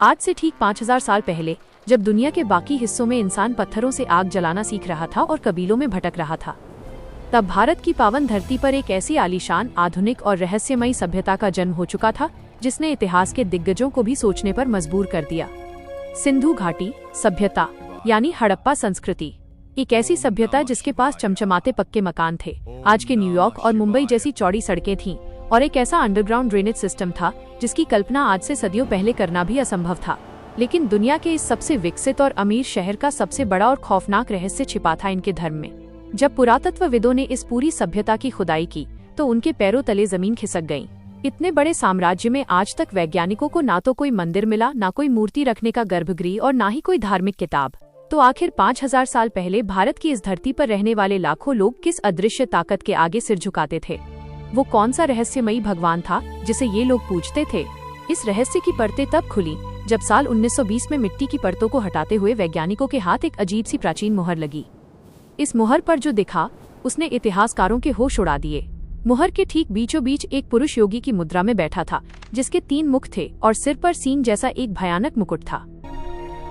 आज से ठीक 5000 साल पहले जब दुनिया के बाकी हिस्सों में इंसान पत्थरों से आग जलाना सीख रहा था और कबीलों में भटक रहा था, तब भारत की पावन धरती पर एक ऐसी आलीशान, आधुनिक और रहस्यमयी सभ्यता का जन्म हो चुका था जिसने इतिहास के दिग्गजों को भी सोचने पर मजबूर कर दिया। सिंधु घाटी सभ्यता यानी हड़प्पा संस्कृति, एक ऐसी सभ्यता जिसके पास चमचमाते पक्के मकान थे, आज के न्यूयॉर्क और मुंबई जैसी चौड़ी सड़कें थीं और एक ऐसा अंडरग्राउंड ड्रेनेज सिस्टम था जिसकी कल्पना आज से सदियों पहले करना भी असंभव था। लेकिन दुनिया के इस सबसे विकसित और अमीर शहर का सबसे बड़ा और खौफनाक रहस्य छिपा था इनके धर्म में। जब पुरातत्वविदों ने इस पूरी सभ्यता की खुदाई की तो उनके पैरों तले जमीन खिसक गई। इतने बड़े साम्राज्य में आज तक वैज्ञानिकों को ना तो कोई मंदिर मिला, ना कोई मूर्ति रखने का गर्भगृह और ना ही कोई धार्मिक किताब। तो आखिर 5000 साल पहले भारत की इस धरती पर रहने वाले लाखों लोग किस अदृश्य ताकत के आगे सिर झुकाते थे? वो कौन सा रहस्यमयी भगवान था जिसे ये लोग पूजते थे? इस रहस्य की परतें तब खुली जब साल 1920 में मिट्टी की परतों को हटाते हुए वैज्ञानिकों के हाथ एक अजीब सी प्राचीन मुहर लगी। इस मुहर पर जो दिखा उसने इतिहासकारों के होश उड़ा दिए। मुहर के ठीक बीचों बीच एक पुरुष योगी की मुद्रा में बैठा था जिसके 3 मुख थे और सिर पर सींग जैसा एक भयानक मुकुट था।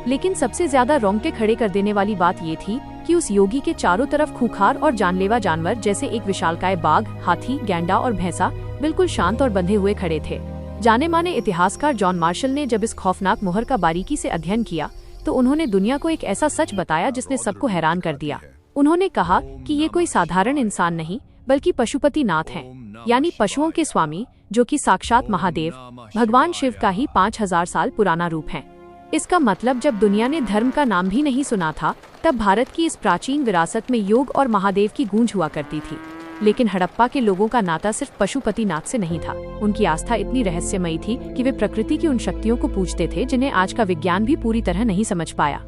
लेकिन सबसे ज्यादा रोंगटे खड़े कर देने वाली बात ये थी कि उस योगी के चारों तरफ खूंखार और जानलेवा जानवर जैसे एक विशालकाय बाघ, हाथी, गैंडा और भैंसा बिल्कुल शांत और बंधे हुए खड़े थे। जाने माने इतिहासकार जॉन मार्शल ने जब इस खौफनाक मुहर का बारीकी से अध्ययन किया तो उन्होंने दुनिया को एक ऐसा सच बताया जिसने सबको हैरान कर दिया। उन्होंने कहा कि ये कोई साधारण इंसान नहीं बल्कि पशुपति नाथ हैं, यानी पशुओं के स्वामी, जो कि साक्षात महादेव भगवान शिव का ही 5000 साल पुराना रूप है। इसका मतलब जब दुनिया ने धर्म का नाम भी नहीं सुना था तब भारत की इस प्राचीन विरासत में योग और महादेव की गूंज हुआ करती थी। लेकिन हड़प्पा के लोगों का नाता सिर्फ पशुपति नाथ से नहीं था। उनकी आस्था इतनी रहस्यमयी थी कि वे प्रकृति की उन शक्तियों को पूजते थे जिन्हें आज का विज्ञान भी पूरी तरह नहीं समझ पाया।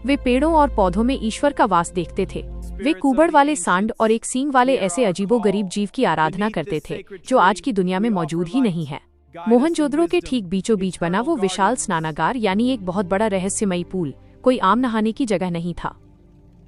वे पेड़ों और पौधों में ईश्वर का वास देखते थे। वे कुबड़ वाले सांड और एक सींग वाले ऐसे अजीबोगरीब जीव की आराधना करते थे जो आज की दुनिया में मौजूद ही नहीं है। मोहनजोदड़ो के ठीक बीचों बीच बना वो विशाल स्नानागार यानी एक बहुत बड़ा रहस्यमयी पूल कोई आम नहाने की जगह नहीं था।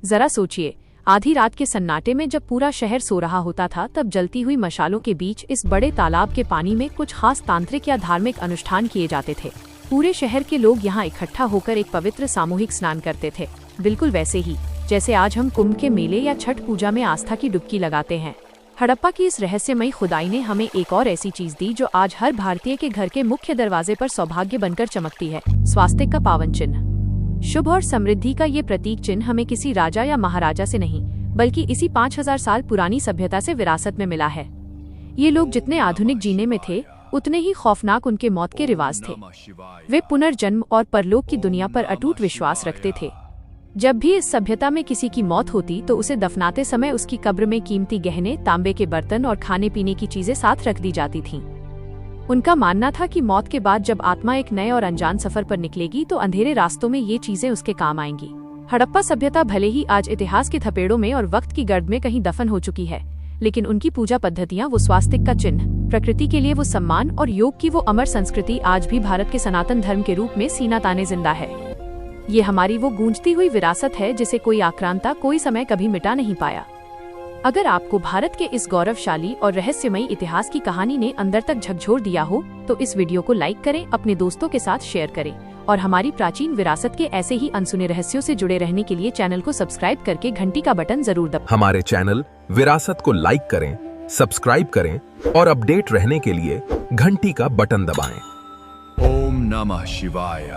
जरा सोचिए, आधी रात के सन्नाटे में जब पूरा शहर सो रहा होता था तब जलती हुई मशालों के बीच इस बड़े तालाब के पानी में कुछ खास तांत्रिक या धार्मिक अनुष्ठान किए जाते थे। पूरे शहर के लोग यहाँ इकट्ठा होकर एक पवित्र सामूहिक स्नान करते थे, बिल्कुल वैसे ही जैसे आज हम कुंभ के मेले या छठ पूजा में आस्था की डुबकी लगाते हैं। हड़प्पा की इस रहस्यमयी खुदाई ने हमें एक और ऐसी चीज दी जो आज हर भारतीय के घर के मुख्य दरवाजे पर सौभाग्य बनकर चमकती है, स्वास्तिक का पावन चिन्ह। शुभ और समृद्धि का ये प्रतीक चिन्ह हमें किसी राजा या महाराजा से नहीं बल्कि इसी 5000 साल पुरानी सभ्यता से विरासत में मिला है। ये लोग जितने आधुनिक जीने में थे उतने ही खौफनाक उनके मौत के रिवाज थे। वे पुनर्जन्म और परलोक की दुनिया पर अटूट विश्वास रखते थे। जब भी इस सभ्यता में किसी की मौत होती तो उसे दफनाते समय उसकी कब्र में कीमती गहने, तांबे के बर्तन और खाने पीने की चीजें साथ रख दी जाती थीं। उनका मानना था कि मौत के बाद जब आत्मा एक नए और अनजान सफर पर निकलेगी तो अंधेरे रास्तों में ये चीजें उसके काम आएंगी। हड़प्पा सभ्यता भले ही आज इतिहास के थपेड़ों में और वक्त की गर्द में कहीं दफन हो चुकी है, लेकिन उनकी पूजा पद्धतियाँ, वो स्वास्तिक का चिन्ह, प्रकृति के लिए वो सम्मान और योग की वो अमर संस्कृति आज भी भारत के सनातन धर्म के रूप में सीना ताने जिंदा है। ये हमारी वो गूंजती हुई विरासत है जिसे कोई आक्रांता, कोई समय कभी मिटा नहीं पाया। अगर आपको भारत के इस गौरवशाली और रहस्यमयी इतिहास की कहानी ने अंदर तक झकझोर दिया हो तो इस वीडियो को लाइक करें, अपने दोस्तों के साथ शेयर करें और हमारी प्राचीन विरासत के ऐसे ही अनसुने रहस्यों से जुड़े रहने के लिए चैनल को सब्सक्राइब करके घंटी का बटन जरूर दबाएं। हमारे चैनल विरासत को लाइक करें, सब्सक्राइब करें और अपडेट रहने के लिए घंटी का बटन दबाएं। ओम नमः शिवाय।